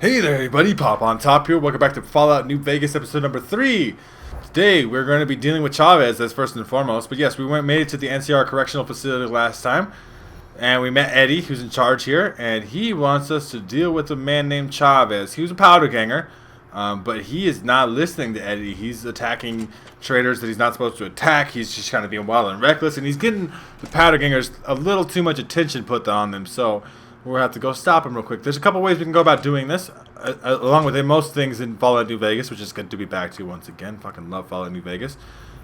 Hey there everybody, Popontop here. Welcome back to Fallout New Vegas episode number 3. Today we're going to be dealing with Chavez as first and foremost. But yes, we made it to the NCR Correctional Facility last time. And we met Eddie, who's in charge here. And he wants us to deal with a man named Chavez. He was a powder ganger. But he is not listening to Eddie. He's attacking traders that he's not supposed to attack. He's just kind of being wild and reckless. And he's getting the powder gangers a little too much attention put on them. So we'll have to go stop him real quick. There's a couple ways we can go about doing this, along with most things in Fallout New Vegas, which is good to be back to once again. Fucking love Fallout New Vegas.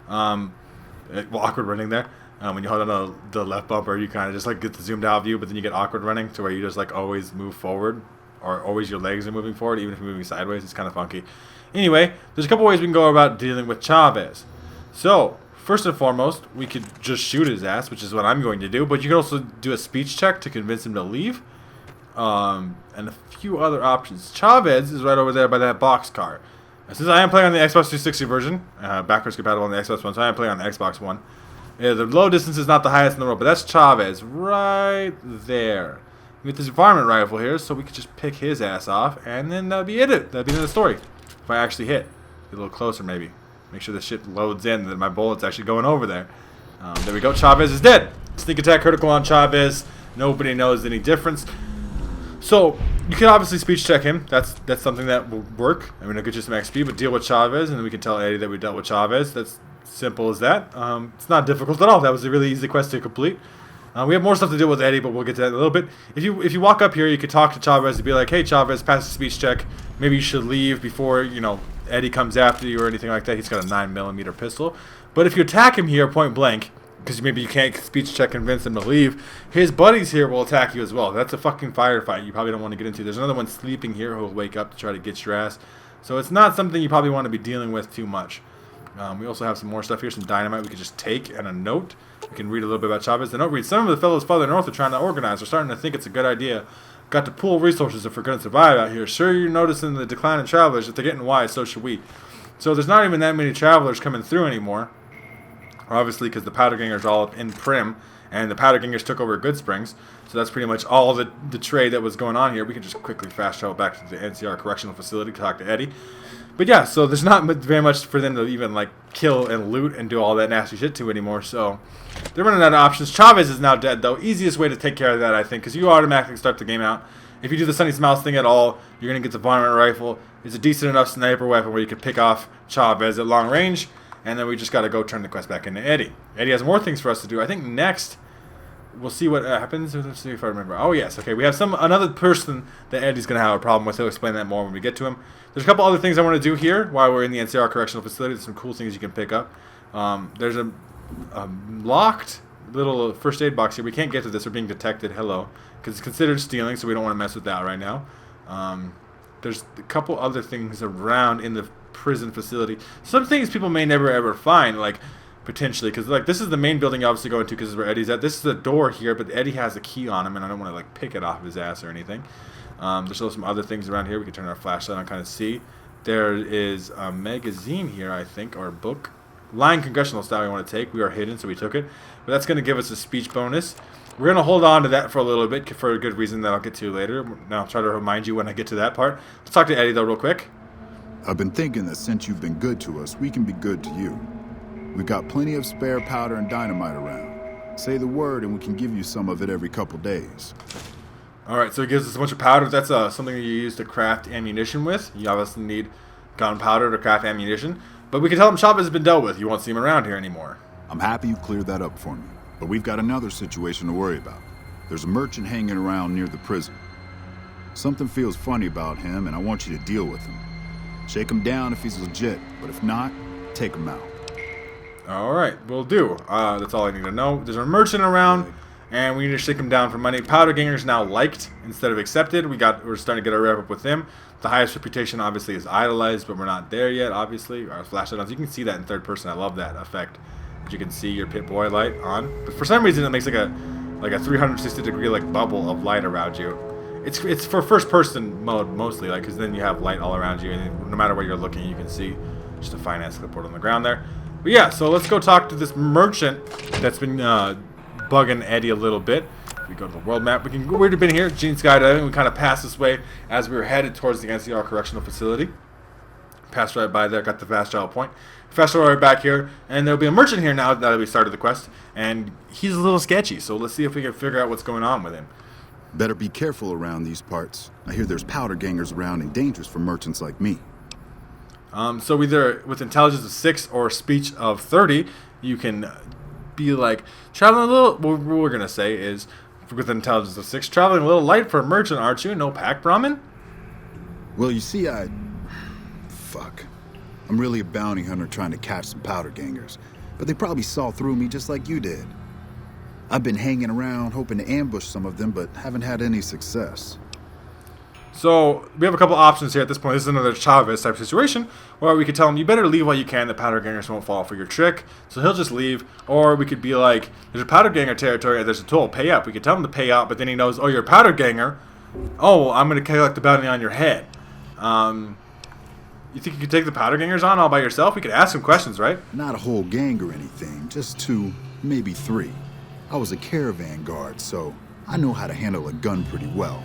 Awkward running there. When you hold on the left bumper, you kind of just like get the zoomed out view, but then you get awkward running to where you just like always move forward, or always your legs are moving forward, even if you're moving sideways. It's kind of funky. Anyway, there's a couple ways we can go about dealing with Chavez. So, first and foremost, we could just shoot his ass, which is what I'm going to do. But you can also do a speech check to convince him to leave. And a few other options. Chavez is right over there by that box car. Since I am playing on the Xbox 360 version, backwards compatible on the Xbox One, so I am playing on the Xbox One. Yeah, the low distance is not the highest in the world, but that's Chavez right there. We get this varmint rifle here, so we could just pick his ass off, and then that'd be it. That'd be the story. If I actually hit. Get a little closer, maybe. Make sure the shit loads in, that my bullet's actually going over there. There we go. Chavez is dead. Sneak attack critical on Chavez. Nobody knows any difference. So, you can obviously speech check him. That's something that will work. I mean, it'll get you some XP, but deal with Chavez, and then we can tell Eddie that we dealt with Chavez. That's simple as that. It's not difficult at all. That was a really easy quest to complete. We have more stuff to deal with Eddie, but we'll get to that in a little bit. If you walk up here, you could talk to Chavez and be like, "Hey, Chavez, pass the speech check. Maybe you should leave before, Eddie comes after you or anything like that." He's got a 9mm pistol. But if you attack him here point blank, because maybe you can't speech check convince him to leave, his buddies here will attack you as well. That's a fucking firefight you probably don't want to get into. There's another one sleeping here who will wake up to try to get your ass. So it's not something you probably want to be dealing with too much. We also have some more stuff here, some dynamite we could just take, and a note. We can read a little bit about Chavez. The note reads, "Some of the fellows farther north are trying to organize. They're starting to think it's a good idea. Got to pool resources if we're going to survive out here. Sure, you're noticing the decline in travelers. If they're getting wise, so should we." So there's not even that many travelers coming through anymore. Obviously, because the powder gangers are all up in Prim, and the powder gangers took over Good Springs. So that's pretty much all the trade that was going on here. We can just quickly fast travel back to the NCR Correctional Facility to talk to Eddie. But yeah, so there's not very much for them to even like kill and loot and do all that nasty shit to anymore. So they're running out of options. Chavez is now dead though. Easiest way to take care of that, I think, because you automatically start the game out. If you do the Sunny Smiles thing at all, you're gonna get the varmint rifle. It's a decent enough sniper weapon where you can pick off Chavez at long range. And then we just got to go turn the quest back into Eddie. Eddie has more things for us to do. I think next, we'll see what happens. Let's see if I remember. Oh, yes. Okay, we have another person that Eddie's going to have a problem with. He'll explain that more when we get to him. There's a couple other things I want to do here while we're in the NCR Correctional Facility. There's some cool things you can pick up. There's a locked little first aid box here. We can't get to this. We're being detected. Hello. Because it's considered stealing, so we don't want to mess with that right now. There's a couple other things around in the prison facility. Some things people may never ever find, like potentially, because like this is the main building you obviously go into because is where Eddie's at. This is the door here, but Eddie has a key on him, and I don't want to like pick it off of his ass or anything. There's still some other things around here. We can turn our flashlight on and kind of see. There is a magazine here, I think, or a book. Line congressional style we want to take. We are hidden, so we took it. But that's going to give us a speech bonus. We're going to hold on to that for a little bit for a good reason that I'll get to later. Now I'll try to remind you when I get to that part. Let's talk to Eddie, though, real quick. I've been thinking that since you've been good to us, we can be good to you. We've got plenty of spare powder and dynamite around. Say the word and we can give you some of it every couple days. Alright, so it gives us a bunch of powder. That's something that you use to craft ammunition with. You obviously need gunpowder to craft ammunition. But we can tell him Chavez has been dealt with. You won't see him around here anymore. I'm happy you cleared that up for me. But we've got another situation to worry about. There's a merchant hanging around near the prison. Something feels funny about him and I want you to deal with him. Shake him down if he's legit, but if not, take him out. Alright, we'll do. That's all I need to know. There's a merchant around, and we need to shake him down for money. Powder Ganger's now liked instead of accepted. We're starting to get a wrap up with him. The highest reputation obviously is idolized, but we're not there yet, obviously. Our flashlight on. You can see that in third person. I love that effect. But you can see your Pit Boy light on. But for some reason it makes like a 360-degree like bubble of light around you. It's for first person mode mostly, like, because then you have light all around you, and no matter where you're looking, you can see just a finance clipboard on the ground there. But yeah, so let's go talk to this merchant that's been bugging Eddie a little bit. We go to the world map. We've already been here. Gene skydiving. We kind of passed this way as we were headed towards the NCR correctional facility. Passed right by there. Got the fast travel point. Fast travel right back here. And there'll be a merchant here now that we started the quest. And he's a little sketchy. So let's see if we can figure out what's going on with him. Better be careful around these parts. I hear there's powder gangers around and dangerous for merchants like me. So either with intelligence of 6 or speech of 30, you can be like traveling a little. What we're gonna say is with intelligence of 6, traveling a little light for a merchant, aren't you? No pack Brahmin? Well, you see, fuck. I'm really a bounty hunter trying to catch some powder gangers, but they probably saw through me just like you did. I've been hanging around hoping to ambush some of them, but haven't had any success. So we have a couple options here at this point. This is another Chavez type situation where we could tell him, you better leave while you can. The powder gangers won't fall for your trick. So he'll just leave. Or we could be like, there's a powder ganger territory. There's a toll. Pay up. We could tell him to pay out, but then he knows, oh, you're a powder ganger. Oh, I'm going to collect the bounty on your head. You think you could take the powder gangers on all by yourself? We could ask him questions, right? Not a whole gang or anything. Just 2, maybe 3. I was a caravan guard, so I know how to handle a gun pretty well.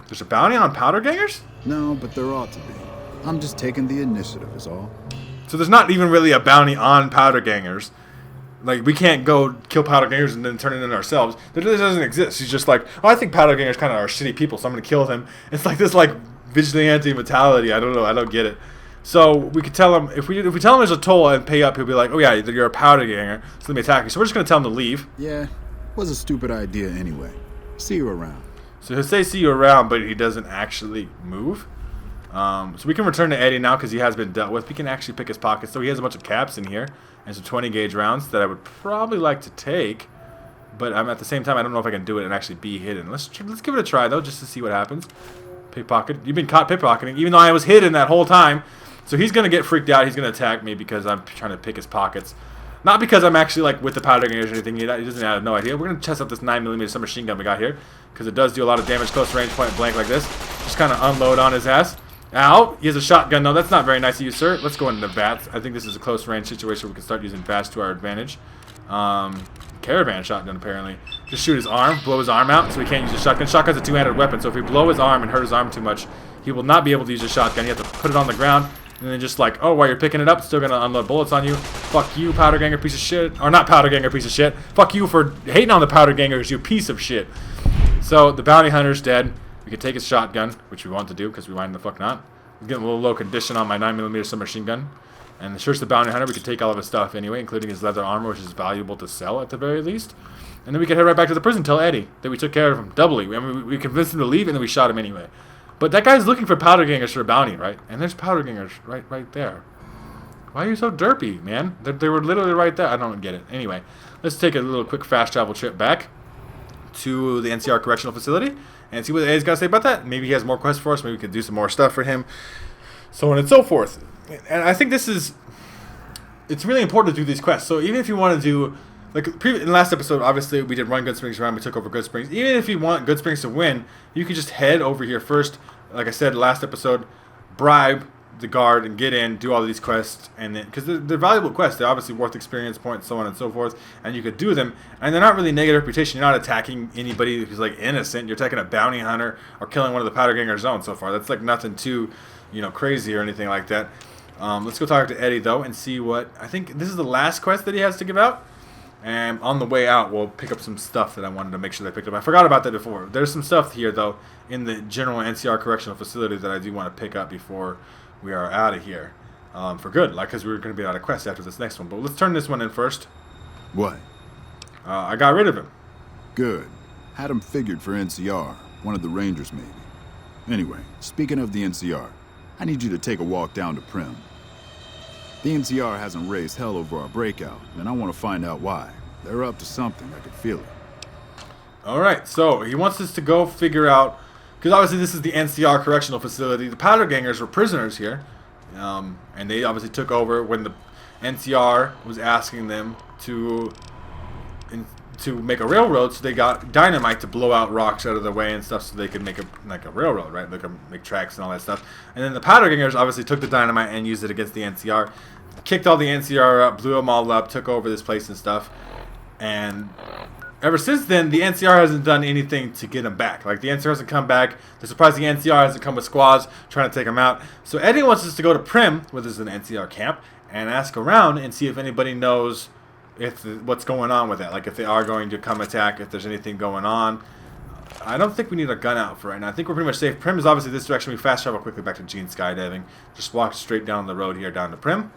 There's a bounty on powder gangers? No, but there ought to be. I'm just taking the initiative is all. So there's not even really a bounty on powder gangers. Like, we can't go kill powder gangers and then turn it in ourselves. That doesn't exist. He's just like, oh, I think powder gangers kind of are shitty people, so I'm going to kill them. It's like this, like, vigilante mentality. I don't know. I don't get it. So we could tell him, if we tell him there's a toll and pay up, he'll be like, oh yeah, you're a powder ganger, so let me attack you. So we're just going to tell him to leave. Yeah, was a stupid idea anyway. See you around. So he'll say see you around, but he doesn't actually move. So we can return to Eddie now because he has been dealt with. We can actually pick his pockets. So he has a bunch of caps in here and some 20 gauge rounds that I would probably like to take. But I'm at the same time, I don't know if I can do it and actually be hidden. Let's give it a try though, just to see what happens. Pickpocket. You've been caught pickpocketing, even though I was hidden that whole time. So he's going to get freaked out. He's going to attack me because I'm trying to pick his pockets. Not because I'm actually like with the powder gangers or anything. He doesn't have no idea. We're going to test out this 9mm submachine gun we got here. Because it does do a lot of damage close range, point blank like this. Just kind of unload on his ass. Ow! He has a shotgun. No, that's not very nice of you, sir. Let's go into the bats. I think this is a close range situation where we can start using bats to our advantage. Caravan shotgun, apparently. Just shoot his arm, blow his arm out, so he can't use his shotgun. Shotgun's a two-handed weapon, so if we blow his arm and hurt his arm too much, he will not be able to use his shotgun. You have to put it on the ground, and then just like, oh, while you're picking it up, it's still gonna unload bullets on you. Fuck you, powder ganger piece of shit. Or not powder ganger piece of shit. Fuck you for hating on the powder gangers, you piece of shit. So, the bounty hunter's dead. We can take his shotgun, which we want to do, because we why the fuck not. I'm getting a little low condition on my 9mm submachine gun. And here's the bounty hunter. We can take all of his stuff anyway, including his leather armor, which is valuable to sell at the very least. And then we can head right back to the prison, tell Eddie that we took care of him doubly. I mean, we convinced him to leave, and then we shot him anyway. But that guy's looking for powder gangers for a bounty, right? And there's powder gangers right there. Why are you so derpy, man? They were literally right there. I don't get it. Anyway, let's take a little quick fast travel trip back to the NCR Correctional Facility and see what Eddie's got to say about that. Maybe he has more quests for us. Maybe we could do some more stuff for him. So on and so forth. And I think it's really important to do these quests. So even if you want to do, like in the last episode, obviously we did run Good Springs around, we took over Good Springs. Even if you want Good Springs to win, you can just head over here first. Like I said last episode, bribe the guard and get in, do all of these quests, and then because they're valuable quests, they're obviously worth experience points, so on and so forth, and you could do them, and they're not really negative reputation. You're not attacking anybody who's like innocent. You're attacking a bounty hunter or killing one of the powder gangers zone so far. That's like nothing too, crazy or anything like that. Let's go talk to Eddie though and see what I think. This is the last quest that he has to give out, and on the way out we'll pick up some stuff that I wanted to make sure they picked up. I forgot about that before. There's some stuff here though in the general NCR correctional facility that I do want to pick up before we are out of here for good, like because we're going to be out of quest after this next one. But let's turn this one in first. What? I got rid of him. Good. Had him figured for NCR. One of the Rangers, maybe. Anyway, speaking of the NCR, I need you to take a walk down to Prim. The NCR hasn't raised hell over our breakout, and I want to find out why. They're up to something. I can feel it. Alright, so he wants us to go figure out, because obviously this is the NCR correctional facility. The powder gangers were prisoners here, and they obviously took over when the NCR was asking them to make a railroad, so they got dynamite to blow out rocks out of the way and stuff so they could make a railroad, right? They could make tracks and all that stuff. And then the powder gangers obviously took the dynamite and used it against the NCR, kicked all the NCR up, blew them all up, took over this place and stuff. And Ever since then, the NCR hasn't done anything to get him back. Like, the NCR hasn't come back. They're surprised the NCR hasn't come with squads trying to take him out. So Eddie wants us to go to Prim, where there's an NCR camp, and ask around and see if anybody knows what's going on with it. Like, if they are going to come attack, if there's anything going on. I don't think we need a gun out for right now. I think we're pretty much safe. Prim is obviously this direction. We fast travel quickly back to Gene skydiving. Just walk straight down the road here down to Prim.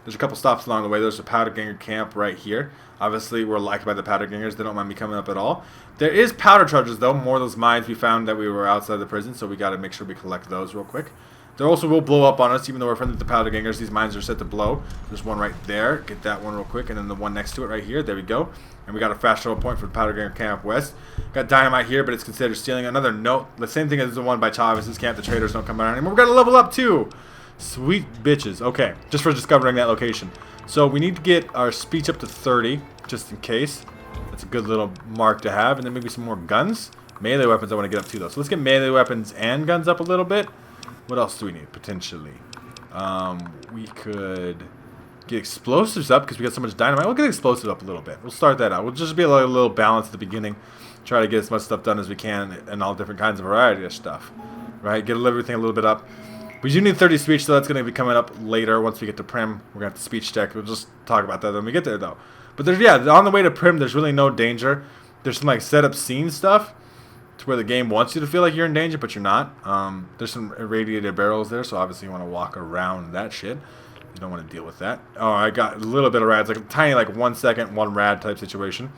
There's a couple stops along the way. There's a powder ganger camp right here. Obviously, we're liked by the powder gangers. They don't mind me coming up at all. There is powder charges, though. More of those mines we found that we were outside the prison, so we got to make sure we collect those real quick. They also will blow up on us, even though we're friendly with the powder gangers. These mines are set to blow. There's one right there. Get that one real quick, and then the one next to it right here. There we go. And we got a fast travel point for the powder ganger camp west. Got dynamite here, but it's considered stealing. Another note, the same thing as the one by Chavez's camp. The traders don't come around anymore. We got to level up too. Sweet bitches. Okay, just for discovering that location. So we need to get our speech up to 30, just in case. That's a good little mark to have. And then maybe some more guns. Melee weapons I want to get up to, though. So let's get melee weapons and guns up a little bit. What else do we need, potentially? We could get explosives up because we got so much dynamite. We'll get explosives up a little bit. We'll start that out. We'll just be a little balanced at the beginning. Try to get as much stuff done as we can and all different kinds of variety of stuff. Right? Get everything a little bit up. We do need 30 speech, so that's going to be coming up later once we get to Prim. We're going to have to speech check. We'll just talk about that when we get there, though. But there's, yeah, on the way to Prim, there's really no danger. There's some, like, set-up scene stuff to where the game wants you to feel like you're in danger, but you're not. There's some irradiated barrels there, so obviously you want to walk around that shit. You don't want to deal with that. Oh, I got a little bit of rads, like a tiny, like 1 second, 1 rad type situation.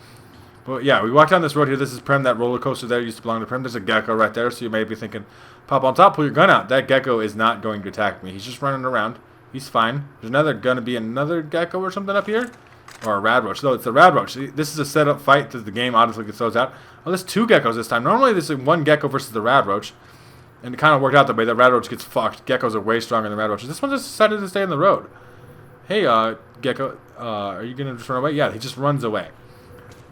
But yeah, we walk down this road here. This is Prim. That roller coaster there used to belong to Prim. There's a gecko right there, so you may be thinking, Popontop, pull your gun out. That gecko is not going to attack me. He's just running around. He's fine. There's going to be another gecko or something up here. Or a radroach. No, it's a radroach. This is a setup fight that the game obviously throws out. Oh, there's 2 geckos this time. Normally there's 1 gecko versus the radroach. And it kind of worked out that way. The radroach gets fucked. Geckos are way stronger than radroaches. This one just decided to stay on the road. Hey, gecko, are you going to just run away? Yeah, he just runs away.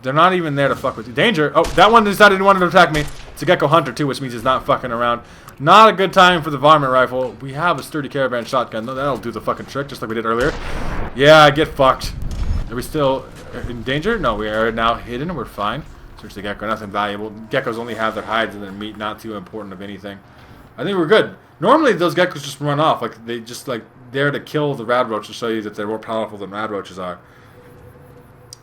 They're not even there to fuck with you. Danger. Oh, that one decided he wanted to attack me. It's a gecko hunter, too, which means he's not fucking around. Not a good time for the varmint rifle. We have a sturdy caravan shotgun, though. That'll do the fucking trick, just like we did earlier. Yeah, get fucked. Are we still in danger? No, we are now hidden. We're fine. Search the gecko. Nothing valuable. Geckos only have their hides and their meat. Not too important of anything. I think we're good. Normally, those geckos just run off. Like, they just, like, there to kill the radroach to show you that they're more powerful than radroaches are.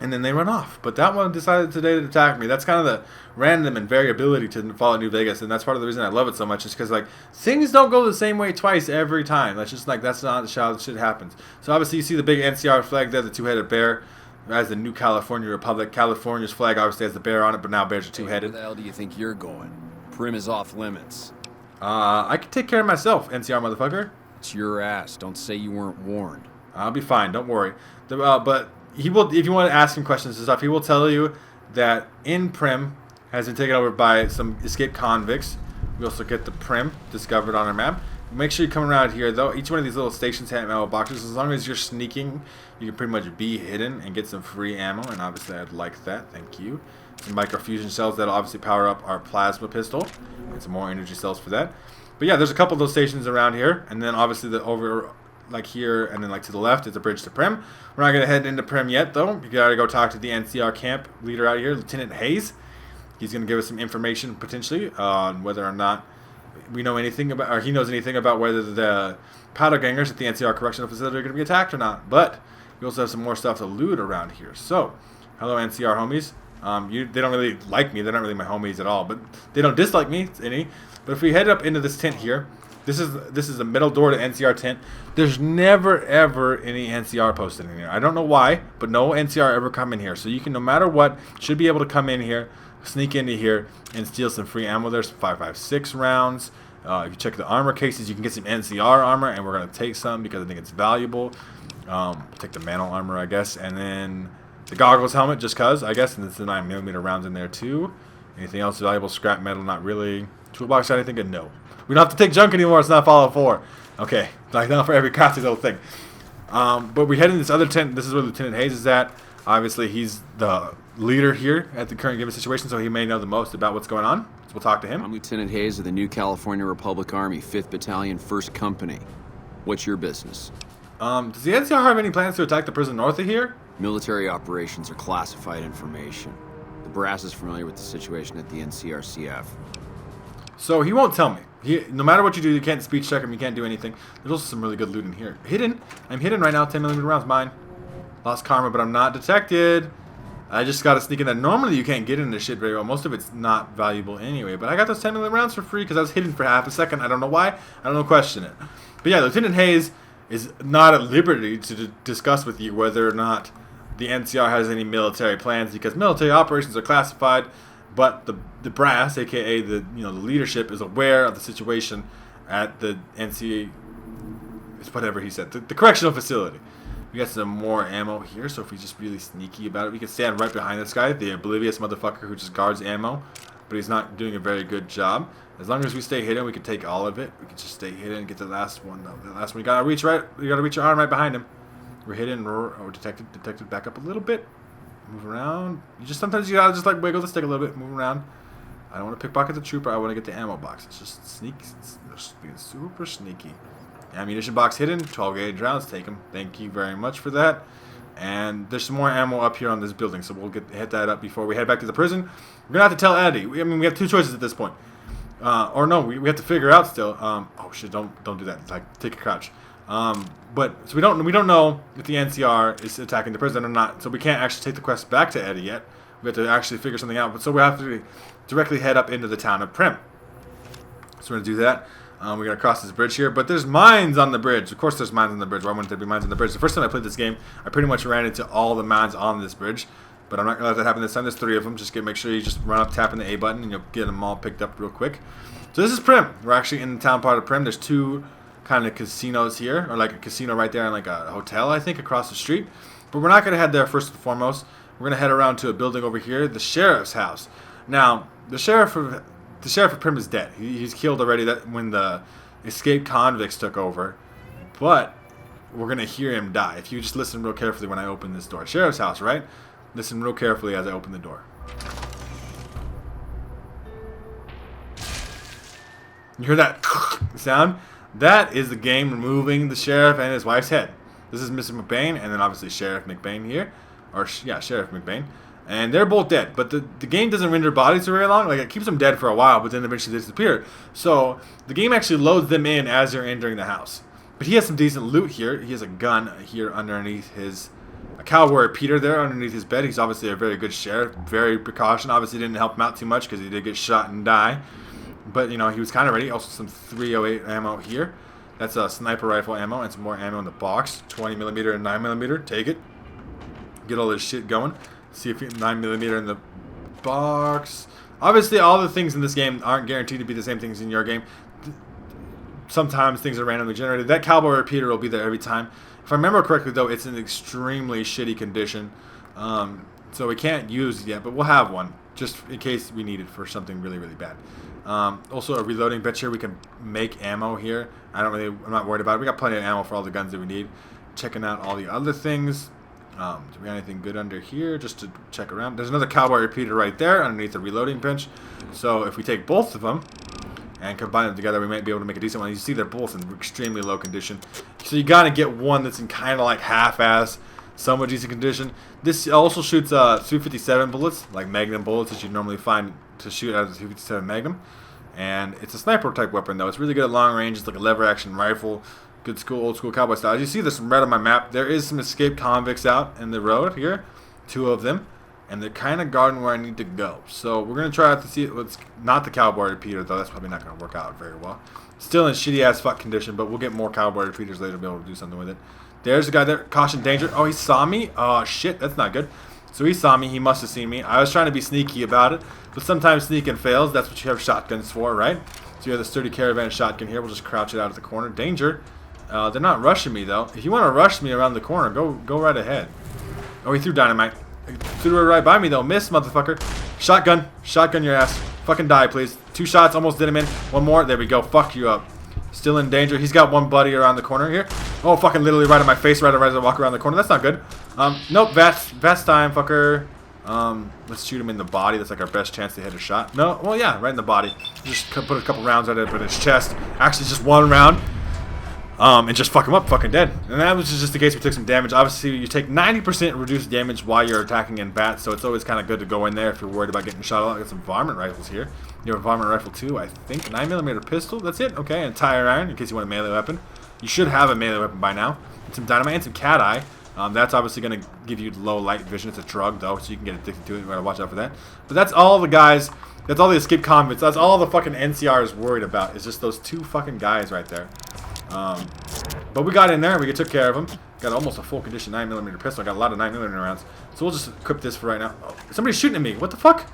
And then they run off. But that one decided today to attack me. That's kind of the random and variability to Fallout New Vegas. And that's part of the reason I love it so much. Is because, like, things don't go the same way twice every time. That's just, like, that's not how shit happens. So, obviously, you see the big NCR flag there, the 2-headed bear. As the new California Republic. California's flag obviously has the bear on it, but now bears are 2-headed. Where the hell do you think you're going? Prim is off limits. I can take care of myself, NCR motherfucker. It's your ass. Don't say you weren't warned. I'll be fine. Don't worry. But he will, if you want to ask him questions and stuff, he will tell you that in Prim has been taken over by some escaped convicts. We also get the Prim discovered on our map. Make sure you come around here, though. Each one of these little stations have ammo boxes. As long as you're sneaking, you can pretty much be hidden and get some free ammo. And obviously, I'd like that. Thank you. Some microfusion cells that'll obviously power up our plasma pistol. And some more energy cells for that. But yeah, there's a couple of those stations around here. And then obviously, the over, like here, and then like to the left, is a bridge to Prim. We're not going to head into Prim yet, though. You got to go talk to the NCR camp leader out here, Lieutenant Hayes. He's going to give us some information, potentially, on whether or not we know anything about, or he knows anything about whether the powder gangers at the NCR correctional facility are going to be attacked or not. But we also have some more stuff to loot around here. So, hello NCR homies. They don't really like me. They're not really my homies at all. But they don't dislike me any. But if we head up into this tent here, this is the middle door to NCR tent. There's never ever any NCR posted in here. I don't know why, but no NCR ever come in here. So you can, no matter what, should be able to come in here, sneak into here, and steal some free ammo. There's 5.56 rounds. If you check the armor cases, you can get some NCR armor, and we're going to take some because I think it's valuable. Take the mantle armor, I guess, and then the goggles helmet, just because, I guess, and it's the 9mm rounds in there, too. Anything else valuable? Scrap metal, not really. Toolbox, anything good? No. We don't have to take junk anymore. It's not Fallout 4. Okay, like not for every crafty little thing. But we head in this other tent. This is where Lieutenant Hayes is at. Obviously, he's the leader here at the current given situation, so he may know the most about what's going on. So we'll talk to him. I'm Lieutenant Hayes of the New California Republic Army, 5th Battalion, 1st Company. What's your business? Does the NCR have any plans to attack the prison north of here? Military operations are classified information. The brass is familiar with the situation at the NCRCF. So he won't tell me. No matter what you do, you can't speech check him. You can't do anything. There's also some really good loot in here. Hidden. I'm hidden right now. 10mm rounds mine. Lost karma, but I'm not detected. I just gotta sneak in there. Normally you can't get into shit very well. Most of it's not valuable anyway. But I got those 10mm rounds for free because I was hidden for half a second. I don't know why. I don't know. Question it. But yeah, Lieutenant Hayes is not at liberty to discuss with you whether or not the NCR has any military plans, because military operations are classified. But the brass, aka the leadership, is aware of the situation at the NCA. It's whatever he said. The correctional facility. We got some more ammo here, so if we just really sneaky about it, we can stand right behind this guy, the oblivious motherfucker who just guards ammo, but he's not doing a very good job. As long as we stay hidden, we can take all of it. We can just stay hidden and get the last one. No, the last one, you gotta reach right. You gotta reach your arm right behind him. We're hidden. Oh, detected. Back up a little bit. Move around. Sometimes you gotta just like wiggle the stick a little bit. Move around. I don't want to pickpocket the trooper. I want to get the ammo box. It's just sneak. It's being super sneaky. Ammunition box hidden. 12 gauge rounds. Take them. Thank you very much for that. And there's some more ammo up here on this building, so we'll hit that up before we head back to the prison. We're gonna have to tell Eddie. We have two choices at this point. Or no, we have to figure out still. Oh shit! Don't do that. It's like take a crouch. But so we don't know if the NCR is attacking the prison or not. So we can't actually take the quest back to Eddie yet. We have to actually figure something out. But so we have to directly head up into the town of Prim. So we're gonna do that. We're gonna cross this bridge here, but there's mines on the bridge. Of course, there's mines on the bridge. Why wouldn't there be mines on the bridge? The first time I played this game, I pretty much ran into all the mines on this bridge. But I'm not gonna let that happen this time. There's 3 of them. Just make sure you just run up, tapping the A button, and you'll get them all picked up real quick. So this is Prim. We're actually in the town part of Prim. There's 2 kind of casinos here, or like a casino right there and like a hotel, I think, across the street. But we're not gonna head there first and foremost. We're gonna head around to a building over here, the sheriff's house. Now, the sheriff of Prim is dead. He's killed already. That when the escaped convicts took over, but we're gonna hear him die. If you just listen real carefully when I open this door. Sheriff's house, right? Listen real carefully as I open the door. You hear that sound? That is the game removing the sheriff and his wife's head. This is Mr. McBain, and then obviously Sheriff McBain here. Or, yeah, Sheriff McBain. And they're both dead. But the game doesn't render bodies for very long. Like, it keeps them dead for a while, but then eventually they disappear. So, the game actually loads them in as you're entering the house. But he has some decent loot here. He has a gun here underneath his... A cowboy Peter there underneath his bed. He's obviously a very good sheriff. Very precaution. Obviously didn't help him out too much because he did get shot and die. But, he was kind of ready. Also some 308 ammo here. That's a sniper rifle ammo and some more ammo in the box. 20mm and 9mm. Take it. Get all this shit going. See if you 9mm in the box. Obviously, all the things in this game aren't guaranteed to be the same things in your game. Sometimes things are randomly generated. That cowboy repeater will be there every time. If I remember correctly, though, it's in extremely shitty condition. So we can't use it yet, but we'll have one. Just in case we need it for something really, really bad. Also, a reloading bench here. We can make ammo here. I'm not worried about it. We got plenty of ammo for all the guns that we need. Checking out all the other things. Do we got anything good under here just to check around? There's another cowboy repeater right there underneath the reloading bench. So if we take both of them and combine them together, we might be able to make a decent one. You see they're both in extremely low condition. So you got to get one that's in kind of like half-ass, somewhat decent condition. This also shoots 357 bullets, like Magnum bullets that you normally find to shoot out of the 357 Magnum. And it's a sniper type weapon though. It's really good at long range. It's like a lever action rifle. Good school, old school cowboy style. As you see, there's some red on my map. There is some escaped convicts out in the road here. 2 of them. And they're kind of guarding where I need to go. So we're going to try out to see it. It's not the cowboy repeater, though. That's probably not going to work out very well. Still in shitty ass fuck condition, but we'll get more cowboy repeaters later to be able to do something with it. There's the guy there. Caution, danger. Oh, he saw me? Oh, shit. That's not good. So he saw me. He must have seen me. I was trying to be sneaky about it. But sometimes sneaking fails. That's what you have shotguns for, right? So you have the sturdy caravan shotgun here. We'll just crouch it out of the corner. Danger. They're not rushing me, though. If you want to rush me around the corner, go right ahead. Oh, he threw dynamite. He threw it right by me, though. Miss, motherfucker. Shotgun. Shotgun your ass. Fucking die, please. 2 shots. Almost did him in. 1 more. There we go. Fuck you up. Still in danger. He's got 1 buddy around the corner here. Oh, fucking literally right in my face right as I walk around the corner. That's not good. Nope. Vest time, fucker. Let's shoot him in the body. That's like our best chance to hit a shot. No. Well, yeah. Right in the body. Just put a couple rounds at it, but his chest. Actually, just 1 round. and just fuck him up, fucking dead. And that was just the case. We took some damage. Obviously, you take 90% reduced damage while you're attacking in bats, so it's always kind of good to go in there if you're worried about getting shot out. I got some varmint rifles here. You have a varmint rifle too, I think. 9mm pistol, that's it. Okay, and tire iron in case you want a melee weapon. You should have a melee weapon by now. And some dynamite and some cat eye. That's obviously going to give you low light vision. It's a drug though, so you can get addicted to it. You gotta watch out for that. But that's all the guys. That's all the escaped convicts. That's all the fucking NCR is worried about. Is just those 2 fucking guys right there. But we got in there. We took care of them. Got almost a full condition 9mm pistol. I got a lot of 9mm rounds. So we'll just equip this for right now. Oh, somebody's shooting at me. What the fuck?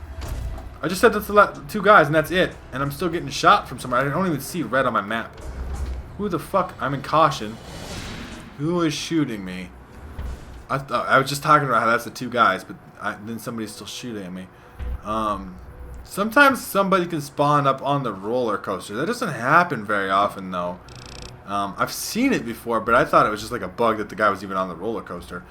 I just said that's the 2 guys and that's it. And I'm still getting shot from somewhere. I don't even see red on my map. Who the fuck? I'm in caution. Who is shooting me? I was just talking about how that's the 2 guys, but then somebody's still shooting at me. Sometimes somebody can spawn up on the roller coaster. That doesn't happen very often though. I've seen it before, but I thought it was just like a bug that the guy was even on the roller coaster.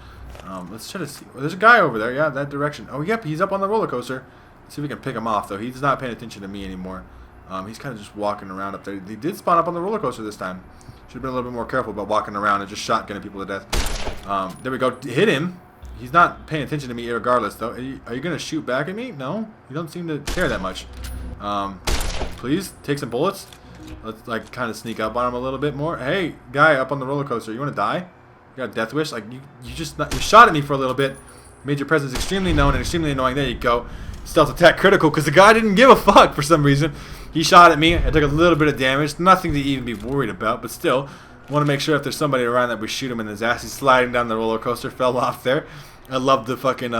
Let's try to see. Well, there's a guy over there. Yeah, that direction. Oh, yep, he's up on the roller coaster. Let's see if we can pick him off, though. He's not paying attention to me anymore. He's kind of just walking around up there. He did spawn up on the roller coaster this time. Should have been a little bit more careful about walking around and just shotgunning people to death. There we go. Hit him. He's not paying attention to me regardless, though. Are you going to shoot back at me? No? You don't seem to care that much. Please, take some bullets. Let's, like, kind of sneak up on him a little bit more. Hey, guy up on the roller coaster, you want to die? You got a death wish? Like, you shot at me for a little bit. Made your presence extremely known and extremely annoying. There you go. Stealth attack critical because the guy didn't give a fuck for some reason. He shot at me. I took a little bit of damage. Nothing to even be worried about, but still. Want to make sure if there's somebody around that we shoot him in his ass. He's sliding down the roller coaster. Fell off there. I love the fucking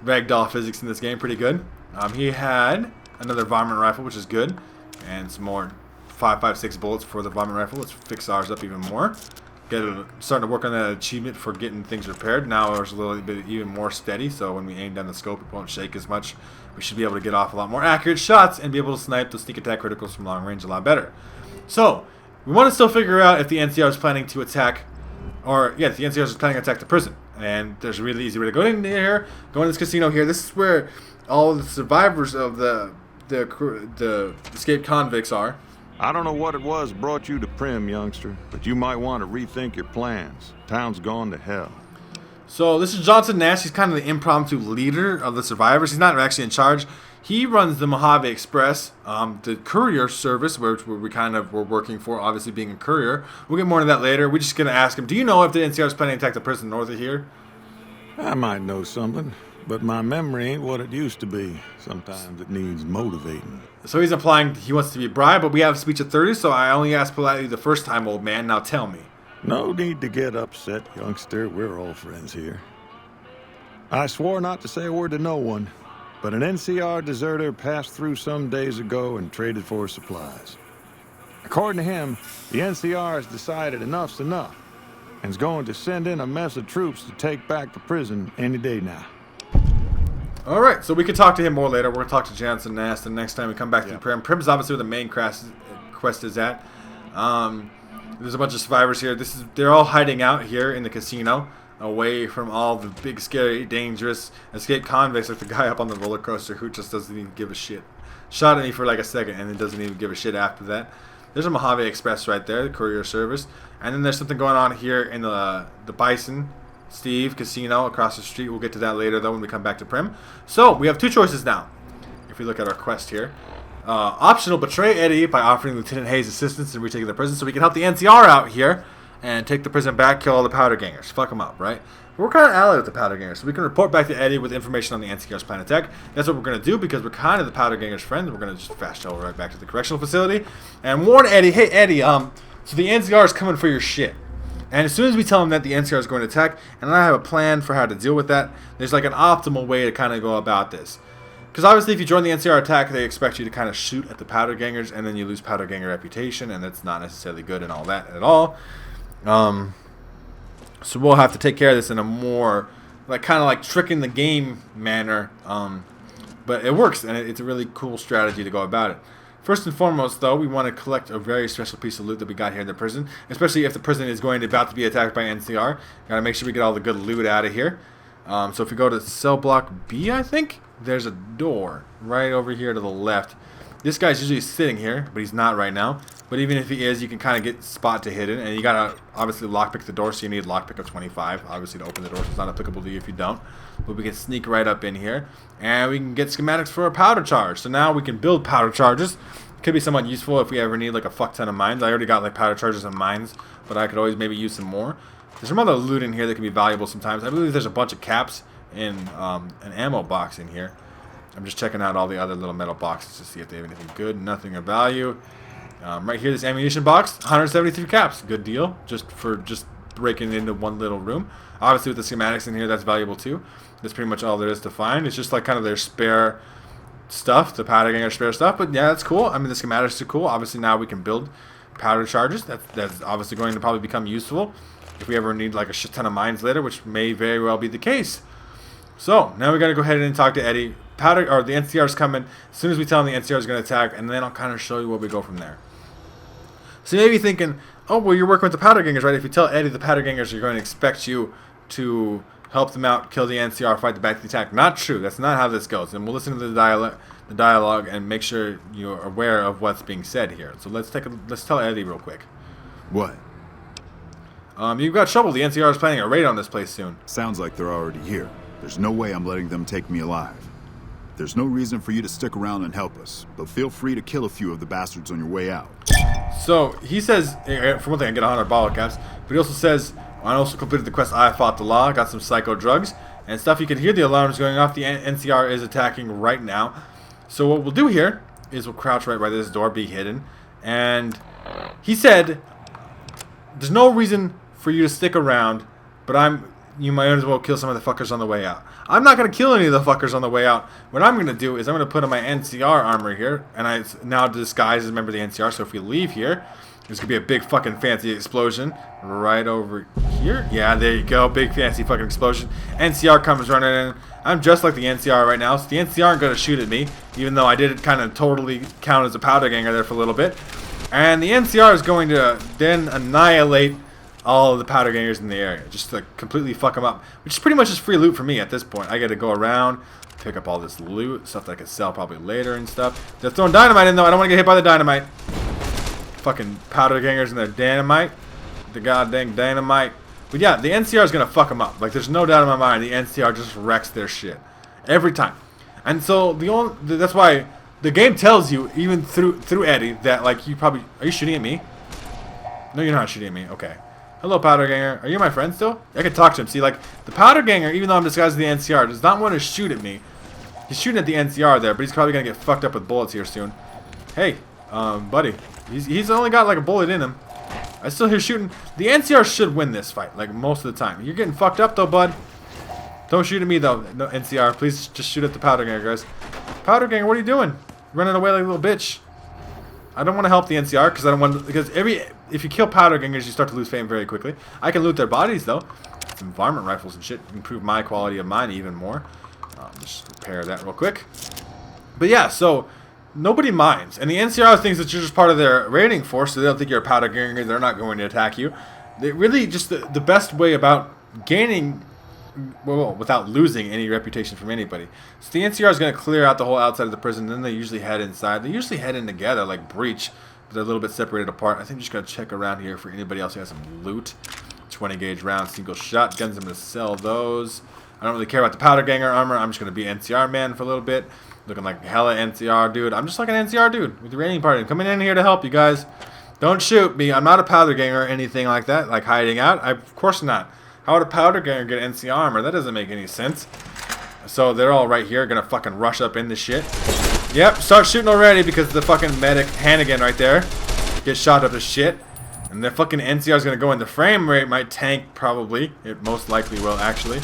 ragdoll physics in this game. Pretty good. He had another varmint rifle, which is good. And some more 5.56 bullets for the varmint rifle. Let's fix ours up even more. Starting to work on that achievement for getting things repaired. Now ours a little bit even more steady, so when we aim down the scope, it won't shake as much. We should be able to get off a lot more accurate shots and be able to snipe the sneak attack criticals from long range a lot better. So, we want to still figure out if the NCR is planning to attack, if the NCR is planning to attack the prison. And there's a really easy way to go in here, go in this casino here. This is where all the survivors of the escaped convicts are. I don't know what it was brought you to Prim, youngster, but you might want to rethink your plans. Town's gone to hell. So this is Johnson Nash. He's kind of the impromptu leader of the survivors. He's not actually in charge. He runs the Mojave Express, the courier service, where we kind of were working for, obviously being a courier. We'll get more into that later. We're just going to ask him, do you know if the NCR is planning to attack the prison north of here? I might know something, but my memory ain't what it used to be. Sometimes it needs motivating. So he's implying he wants to be bribed, but we have a speech of 30, so I only asked politely the first time, old man. Now tell me. No need to get upset, youngster. We're all friends here. I swore not to say a word to no one, but an NCR deserter passed through some days ago and traded for supplies. According to him, the NCR has decided enough's enough and is going to send in a mess of troops to take back the prison any day now. Alright, so we can talk to him more later. We're going to talk to Johnson Nash the next time we come back to the Prim. Prim's obviously where the main quest is at. There's a bunch of survivors here. They're all hiding out here in the casino, away from all the big, scary, dangerous escaped convicts, like the guy up on the roller coaster who just doesn't even give a shit. Shot at me for like a second and then doesn't even give a shit after that. There's a Mojave Express right there, the courier service. And then there's something going on here in the Bison Steve Casino across the street. We'll get to that later, though, when we come back to Prim. So, we have 2 choices now. If we look at our quest here. Optional, betray Eddie by offering Lieutenant Hayes assistance in retaking the prison so we can help the NCR out here and take the prison back, kill all the powder gangers. Fuck them up, right? We're kind of allied with the powder gangers, so we can report back to Eddie with information on the NCR's plan attack. That's what we're going to do because we're kind of the powder gangers' friends. We're going to just fast travel right back to the correctional facility and warn Eddie, hey, Eddie, so the NCR is coming for your shit. And as soon as we tell them that the NCR is going to attack, and I have a plan for how to deal with that, there's like an optimal way to kind of go about this. Because obviously if you join the NCR attack, they expect you to kind of shoot at the powder gangers, and then you lose powder ganger reputation, and that's not necessarily good and all that at all. So we'll have to take care of this in a more, like, kind of like tricking the game manner. But it works, and it's a really cool strategy to go about it. First and foremost, though, we want to collect a very special piece of loot that we got here in the prison, especially if the prison is about to be attacked by NCR. Got to make sure we get all the good loot out of here. So if we go to cell block B, I think, there's a door right over here to the left. This guy's usually sitting here, but he's not right now. But even if he is, you can kind of get spot to hidden. And you got to obviously lockpick the door, so you need lockpick of 25, obviously, to open the door. So it's not applicable to you if you don't. But we can sneak right up in here. And we can get schematics for a powder charge. So now we can build powder charges. Could be somewhat useful if we ever need like a fuck ton of mines. I already got like powder charges and mines, but I could always maybe use some more. There's some other loot in here that can be valuable sometimes. I believe there's a bunch of caps in an ammo box in here. I'm just checking out all the other little metal boxes to see if they have anything good. Nothing of value. Right here, this ammunition box, 173 caps. Good deal, just for breaking into one little room. Obviously, with the schematics in here, that's valuable too. That's pretty much all there is to find. It's just like kind of their spare stuff, the powder ganger spare stuff. But yeah, that's cool. I mean, the schematics are cool. Obviously, now we can build powder charges. That's obviously going to probably become useful if we ever need like a shit ton of mines later, which may very well be the case. So now we got to go ahead and talk to Eddie. The NCR is coming. As soon as we tell him the NCR is going to attack, and then I'll kind of show you where we go from there. So you may be thinking, oh, well, you're working with the powder gangers, right? If you tell Eddie the powder gangers are going to expect you to help them out, kill the NCR, fight the back to the attack. Not true. That's not how this goes. And we'll listen to the dialogue and make sure you're aware of what's being said here. So let's tell Eddie real quick. What? You've got trouble. The NCR is planning a raid on this place soon. Sounds like they're already here. There's no way I'm letting them take me alive. There's no reason for you to stick around and help us, but feel free to kill a few of the bastards on your way out. So he says, for one thing, I get 100 bottle caps, but he also says, I also completed the quest I Fought the Law, got some psycho drugs and stuff. You can hear the alarms going off. The NCR is attacking right now. So what we'll do here is we'll crouch right by this door, be hidden. And he said, there's no reason for you to stick around, but you might as well kill some of the fuckers on the way out. I'm not going to kill any of the fuckers on the way out. What I'm going to do is I'm going to put on my NCR armor here, and it's now disguised as a member of the NCR, so if we leave here, there's going to be a big fucking fancy explosion right over here. Yeah, there you go. Big fancy fucking explosion. NCR comes running in. I'm just like the NCR right now, so the NCR aren't going to shoot at me, even though I did kind of totally count as a powder ganger there for a little bit. And the NCR is going to then annihilate all of the powder gangers in the area, just to completely fuck them up, which is pretty much just free loot for me at this point. I got to go around, pick up all this loot, stuff that I can sell probably later and stuff. They're throwing dynamite in though. I don't want to get hit by the dynamite. Fucking powder gangers and their dynamite, the goddamn dynamite. But yeah, the NCR is gonna fuck them up. Like there's no doubt in my mind, the NCR just wrecks their shit every time. And so that's why the game tells you, even through Eddie, that like you probably are you shooting at me? No, you're not shooting at me. Okay. Hello, powder ganger. Are you my friend still? I can talk to him. See, like, the powder ganger, even though I'm disguised as the NCR, does not want to shoot at me. He's shooting at the NCR there, but he's probably going to get fucked up with bullets here soon. Hey, buddy. He's only got, like, a bullet in him. I still hear shooting. The NCR should win this fight, like, most of the time. You're getting fucked up, though, bud. Don't shoot at me, though, no, NCR. Please just shoot at the powder ganger, guys. Powder ganger, what are you doing? Running away like a little bitch. I don't want to help the NCR because if you kill powder gangers, you start to lose fame very quickly. I can loot their bodies though. Some varmint rifles and shit. Improve my quality of mine even more. Just repair that real quick. But yeah, so nobody minds, and the NCR thinks that you're just part of their raiding force, so they don't think you're a powder ganger. They're not going to attack you. They really just the best way about gaining. Well, without losing any reputation from anybody. So the NCR is going to clear out the whole outside of the prison, then they usually head inside. They usually head in together, like Breach, but they're a little bit separated apart. I think I'm just going to check around here for anybody else who has some loot. 20 gauge rounds, single shotguns. I'm going to sell those. I don't really care about the powder ganger armor. I'm just going to be NCR man for a little bit. Looking like hella NCR dude. I'm just like an NCR dude with the raiding party. I'm coming in here to help you guys. Don't shoot me. I'm not a powder ganger or anything like that, like hiding out. Of course not. How would a powder ganger get NC armor? That doesn't make any sense. So they're all right here, gonna fucking rush up in the shit. Yep, start shooting already because the fucking medic Hannigan right there gets shot up to shit. And the fucking NCR is gonna go in. The frame rate might tank probably. It most likely will actually.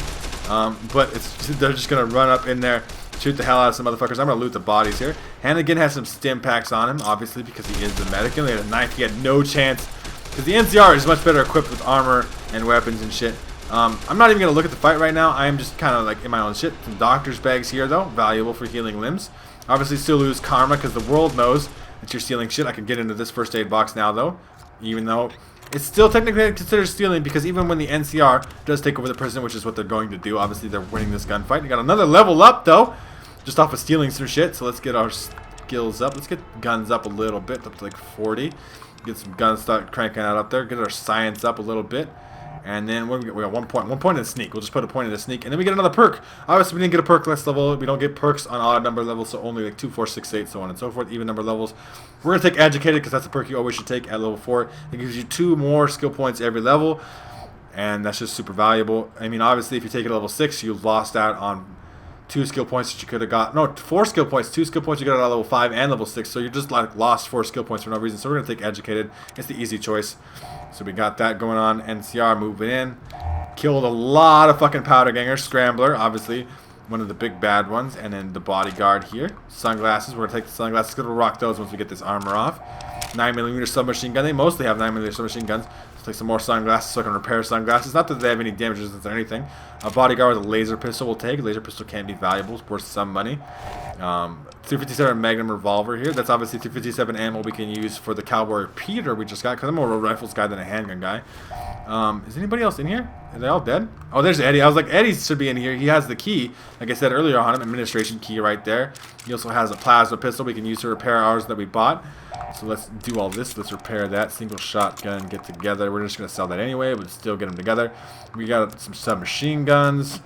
But they're just gonna run up in there, shoot the hell out of some motherfuckers. I'm gonna loot the bodies here. Hannigan has some stim packs on him, obviously because he is the medic. He only had a knife. He had no chance. Because the NCR is much better equipped with armor and weapons and shit. I'm not even going to look at the fight right now. I am just kind of like in my own shit. Some doctor's bags here, though. Valuable for healing limbs. Obviously, still lose karma because the world knows that you're stealing shit. I can get into this first aid box now, though. Even though it's still technically considered stealing because even when the NCR does take over the prison, which is what they're going to do, obviously they're winning this gunfight. You got another level up, though, just off of stealing some shit. So let's get skills up. Let's get guns up a little bit, up to like 40. Get some guns, start cranking out up there. Get our science up a little bit. And then what do we got 1 point. 1 point in the sneak. We'll just put a point in the sneak. And then we get another perk. Obviously, we didn't get a perk last level. We don't get perks on odd number levels, so only like 2, 4, 6, 8, so on and so forth. Even number levels. We're going to take Educated because that's a perk you always should take at level 4. It gives you 2 more skill points every level. And that's just super valuable. I mean, obviously, if you take it at level 6, you've lost out on 2 skill points that you could have got. No, 4 skill points. 2 skill points you got at level 5 and level 6. So you're just like lost 4 skill points for no reason. So we're going to take Educated. It's the easy choice. So we got that going on. NCR moving in. Killed a lot of fucking powder gangers. Scrambler, obviously, one of the big bad ones. And then the bodyguard here. Sunglasses. We're going to take the sunglasses because we'll rock those once we get this armor off. 9mm submachine gun. They mostly have 9mm submachine guns. Let's take some more sunglasses so I can repair sunglasses. Not that they have any damage resistance or anything. A bodyguard with a laser pistol will take. Laser pistol can be valuable. It's worth some money. 357 Magnum revolver here. That's obviously 357 ammo we can use for the Cowboy repeater we just got. Because I'm more of a rifles guy than a handgun guy. Is anybody else in here? Are they all dead? Oh, there's Eddie. I was like, Eddie should be in here. He has the key. Like I said earlier on him, administration key right there. He also has a plasma pistol we can use to repair ours that we bought. So let's do all this. Let's repair that. Single shotgun, get together. We're just going to sell that anyway, but still get them together. We got some submachine guns.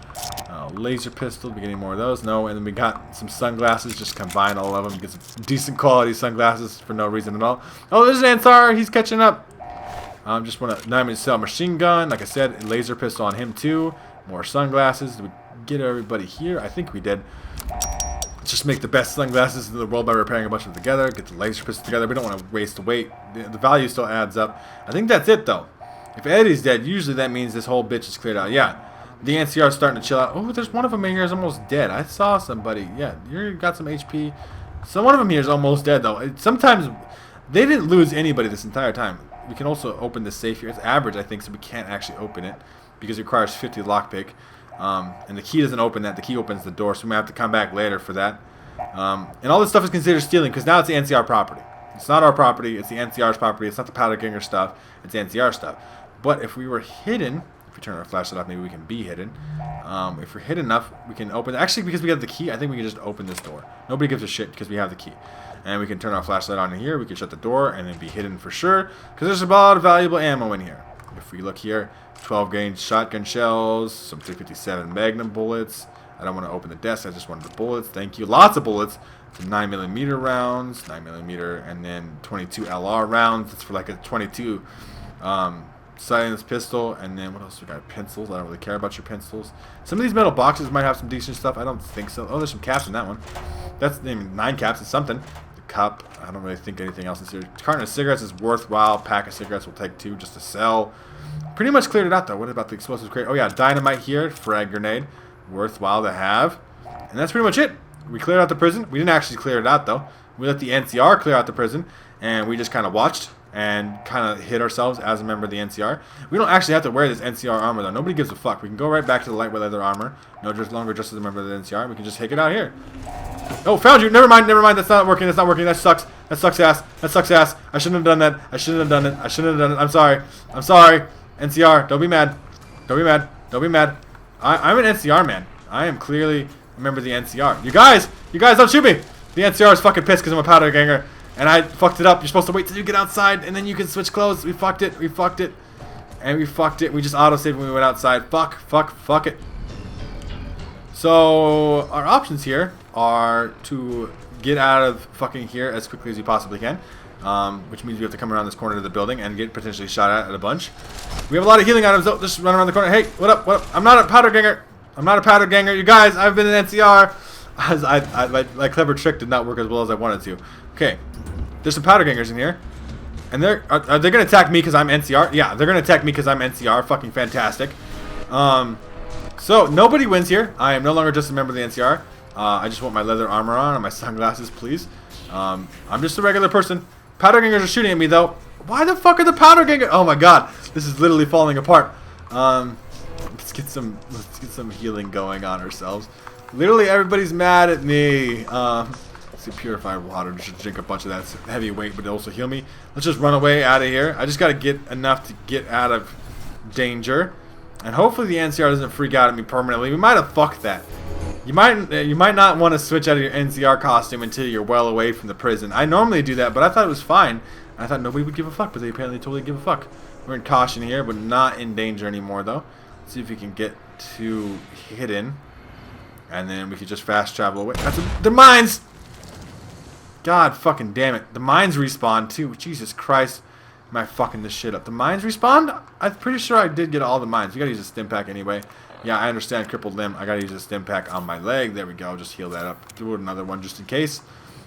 Laser pistol. We get any more of those? No. And then we got some sunglasses. Just combine all of them. Get some decent quality sunglasses for no reason at all. Oh, there's Ansar. He's catching up. Just want to 9mm submachine gun. Like I said, laser pistol on him too. More sunglasses. Did we get everybody here? I think we did. Let's just make the best sunglasses in the world by repairing a bunch of them together. Get the laser pistol together. We don't want to waste the weight. The value still adds up. I think that's it though. If Eddie's dead, usually that means this whole bitch is cleared out. Yeah. The NCR is starting to chill out. Oh, there's one of them in here is almost dead. I saw somebody. Yeah, you got some HP. So one of them here is almost dead though. Sometimes they didn't lose anybody this entire time. We can also open this safe here. It's average, I think, so we can't actually open it because it requires 50 lockpick. And the key doesn't open that. The key opens the door, so we might have to come back later for that. And all this stuff is considered stealing because now it's the NCR property. It's not our property. It's the NCR's property. It's not the powder ganger stuff. It's NCR stuff. But if we were hidden, if we turn our flashlight off, maybe we can be hidden. If we're hidden enough, we can open. Actually, because we have the key, I think we can just open this door. Nobody gives a shit because we have the key. And we can turn our flashlight on in here. We can shut the door and then be hidden for sure. Because there's a lot of valuable ammo in here. If we look here, 12 gauge shotgun shells, some 357 Magnum bullets. I don't want to open the desk. I just wanted the bullets. Thank you. Lots of bullets. Some 9mm rounds, 9mm, and then 22 LR rounds. It's for like a 22 silence pistol. And then what else we got? Pencils. I don't really care about your pencils. Some of these metal boxes might have some decent stuff. I don't think so. Oh, there's some caps in that one. That's 9 caps. It's something. Cup. I don't really think anything else is here. Carton of cigarettes is worthwhile. Pack of cigarettes will take 2 just to sell. Pretty much cleared it out though. What about the explosives crate? Oh yeah, dynamite here. Frag grenade. Worthwhile to have. And that's pretty much it. We cleared out the prison. We didn't actually clear it out though. We let the NCR clear out the prison. And we just kind of watched and kind of hid ourselves as a member of the NCR. We don't actually have to wear this NCR armor though. Nobody gives a fuck. We can go right back to the lightweight leather armor. No just longer just as a member of the NCR. We can just take it out here. Oh, found you. Never mind. Never mind. That's not working. That's not working. That sucks. That sucks ass. That sucks ass. I shouldn't have done that. I shouldn't have done it. I shouldn't have done it. I'm sorry. I'm sorry. NCR. Don't be mad. Don't be mad. Don't be mad. I'm an NCR man. I am clearly a member of the NCR. You guys don't shoot me. The NCR is fucking pissed because I'm a powder ganger. And I fucked it up. You're supposed to wait till you get outside and then you can switch clothes. We fucked it. We fucked it. And we fucked it. We just auto-saved when we went outside. Fuck it. So our options here are to get out of fucking here as quickly as you possibly can, which means we have to come around this corner of the building and get potentially shot at a bunch. We have a lot of healing items though. Just run around the corner. Hey, what up? What up? I'm not a powder ganger. I'm not a powder ganger. You guys, I've been an NCR. My clever trick did not work as well as I wanted to. Okay, there's some powder gangers in here, and are they gonna attack me because I'm NCR? Yeah, they're gonna attack me because I'm NCR. Fucking fantastic. So nobody wins here. I am no longer just a member of the NCR. I just want my leather armor on and my sunglasses, please. I'm just a regular person. Powder gangers are shooting at me though. Why the fuck are the powder gangers? Oh my god, this is literally falling apart. Let's get some healing going on ourselves. Literally everybody's mad at me. Let's see, purified water. Just drink a bunch of that. It's heavy weight, but it also heal me. Let's just run away out of here. I just gotta get enough to get out of danger. And hopefully the NCR doesn't freak out at me permanently. We might have fucked that. You might not want to switch out of your NCR costume until you're well away from the prison. I normally do that, but I thought it was fine. I thought nobody would give a fuck, but they apparently totally give a fuck. We're in caution here, but not in danger anymore, though. Let's see if we can get to hidden. And then we could just fast travel away. The mines! God fucking damn it. The mines respawn, too. Jesus Christ. Am I fucking this shit up? The mines respawned? I'm pretty sure I did get all the mines. We gotta use a stim pack anyway. Yeah, I understand crippled limb. I gotta use a stim pack on my leg. There we go. Just heal that up. Do another one just in case.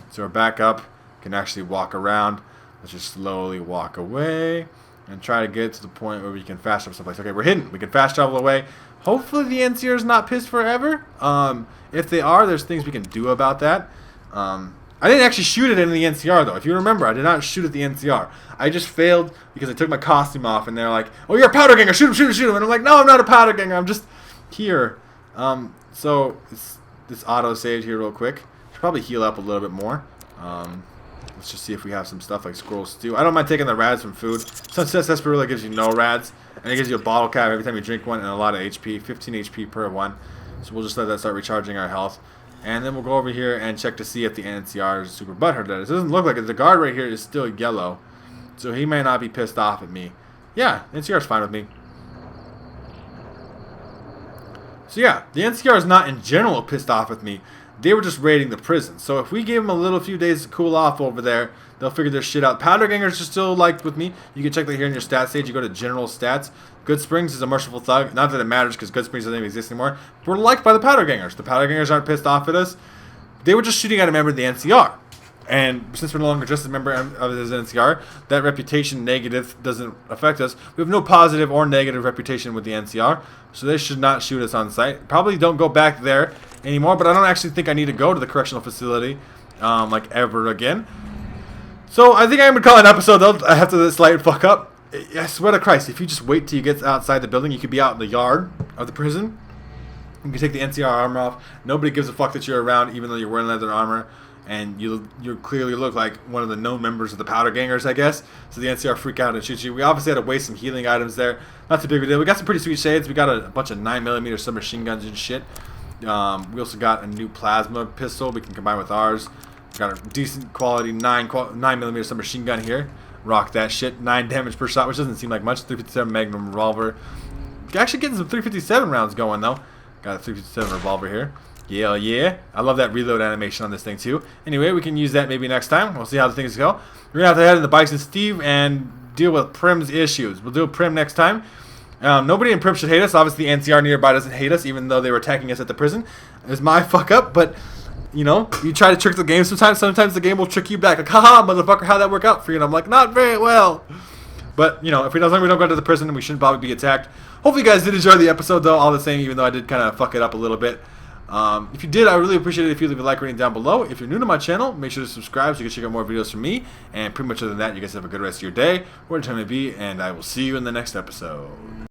So we're back up. Can actually walk around. Let's just slowly walk away and try to get to the point where we can fast travel someplace. Okay, we're hidden. We can fast travel away. Hopefully the NCR is not pissed forever. If they are, there's things we can do about that. I didn't actually shoot it in the NCR, though. If you remember, I did not shoot at the NCR. I just failed because I took my costume off, and they're like, oh, you're a powder ganger. Shoot him, shoot him, shoot him. And I'm like, no, I'm not a powder ganger. I'm just here. So this auto saved here real quick. Should probably heal up a little bit more. Let's just see if we have some stuff like squirrel stew. I don't mind taking the rads from food. Sunset Sarsaparilla gives you no rads, and it gives you a bottle cap every time you drink one and a lot of HP, 15 HP per one. So we'll just let that start recharging our health. And then we'll go over here and check to see if the NCR is super butthurt at us. It doesn't look like it. The guard right here is still yellow, so he may not be pissed off at me. Yeah, NCR is fine with me. So yeah, the NCR is not in general pissed off with me. They were just raiding the prison. So if we give them a few days to cool off over there, they'll figure their shit out. Powder gangers are still liked with me. You can check that here in your stats stage. You go to general stats. Good Springs is a merciful thug. Not that it matters because Good Springs doesn't even exist anymore. We're liked by the powder gangers. The powder gangers aren't pissed off at us. They were just shooting at a member of the NCR. And since we're no longer just a member of the NCR, that reputation negative doesn't affect us. We have no positive or negative reputation with the NCR, so they should not shoot us on sight. Probably don't go back there anymore, but I don't actually think I need to go to the correctional facility like ever again. So I think I'm going to call it an episode, though. I have to slight fuck up. I swear to Christ, if you just wait till you get outside the building, you could be out in the yard of the prison. You can take the NCR armor off. Nobody gives a fuck that you're around, even though you're wearing leather armor. And you clearly look like one of the known members of the powder gangers, I guess. So the NCR freak out and shoot you. We obviously had to waste some healing items there. Not too big of a deal. We got some pretty sweet shades. We got a bunch of 9mm submachine guns and shit. We also got a new plasma pistol we can combine with ours. We got a decent quality 9mm submachine gun here. Rock that shit. 9 damage per shot, which doesn't seem like much. 357 Magnum revolver. Actually getting some 357 rounds going, though. Got a 357 revolver here. Yeah, yeah. I love that reload animation on this thing, too. Anyway, we can use that maybe next time. We'll see how the things go. We're going to have to head in the Bison Steve and deal with Prim's issues. We'll do a Prim next time. Nobody in Prim should hate us. Obviously, the NCR nearby doesn't hate us, even though they were attacking us at the prison. It was my fuck up, but, you know, you try to trick the game sometimes. Sometimes the game will trick you back. Like, haha, motherfucker, how'd that work out for you? And I'm like, not very well. But, you know, as long as we don't go to the prison, we shouldn't probably be attacked. Hopefully you guys did enjoy the episode, though, all the same, even though I did kind of fuck it up a little bit. If you did, I really appreciate it if you leave a like rating down below. If you're new to my channel, make sure to subscribe so you can check out more videos from me. And pretty much other than that, you guys have a good rest of your day, whatever time it may be, and I will see you in the next episode.